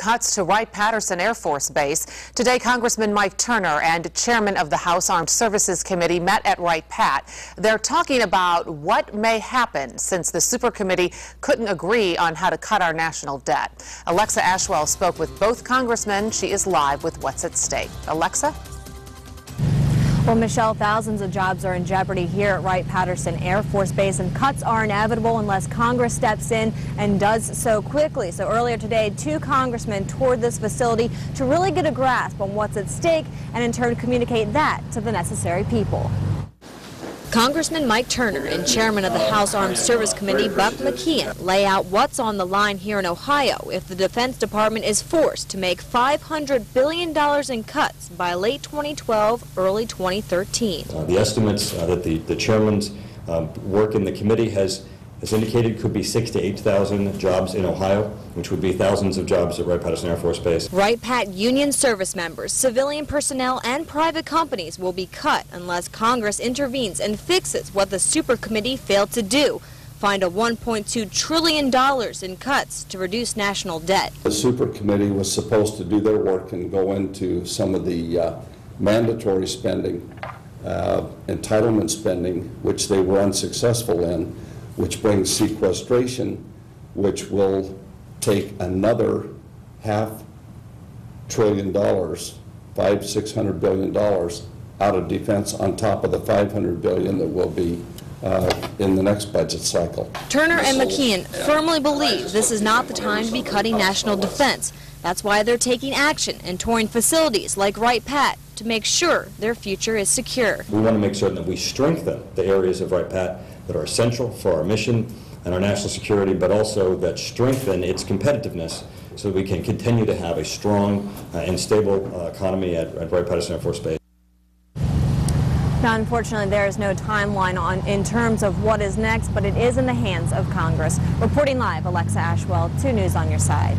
cuts to Wright Patterson Air Force Base. Today, Congressman Mike Turner and Chairman of the House Armed Services Committee met at Wright Pat. They're talking about what may happen since the Super Committee couldn't agree on how to cut our national debt. Alexa Ashwell spoke with both congressmen. She is live with what's at stake. Alexa? Well, Michelle, thousands of jobs are in jeopardy here at Wright Patterson Air Force Base, and cuts are inevitable unless Congress steps in and does so quickly. So earlier today, two congressmen toured this facility to really get a grasp on what's at stake and in turn communicate that to the necessary people. Congressman Mike Turner and Chairman of the House Armed Service Committee, Buck McKeon, lay out what's on the line here in Ohio if the Defense Department is forced to make $500 billion in cuts by late 2012, early 2013. The estimates that the chairman's work in the committee has indicated could be 6,000 to 8,000 jobs in Ohio, which would be thousands of jobs at Wright Patterson Air Force Base. Wright Pat union service members, civilian personnel, and private companies will be cut unless Congress intervenes and fixes what the Super Committee failed to do, find a $1.2 trillion in cuts to reduce national debt. The Super Committee was supposed to do their work and go into some of the mandatory spending, entitlement spending, which they were unsuccessful in, which brings sequestration, which will take another $500 billion, $600 billion out of defense on top of the $500 billion that will be in the next budget cycle. Turner and McKeon firmly believe this is not the time to be cutting national defense. That's why they're taking action and touring facilities like Wright Pat to make sure their future is secure. We want to make certain that we strengthen the areas of Wright Pat that are essential for our mission and our national security, but also that strengthen its competitiveness so that we can continue to have a strong and stable economy at Wright Patterson Air Force Base. Now, unfortunately, there is no timeline in terms of what is next, but it is in the hands of Congress. Reporting live, Alexa Ashwell, 2 News on your side.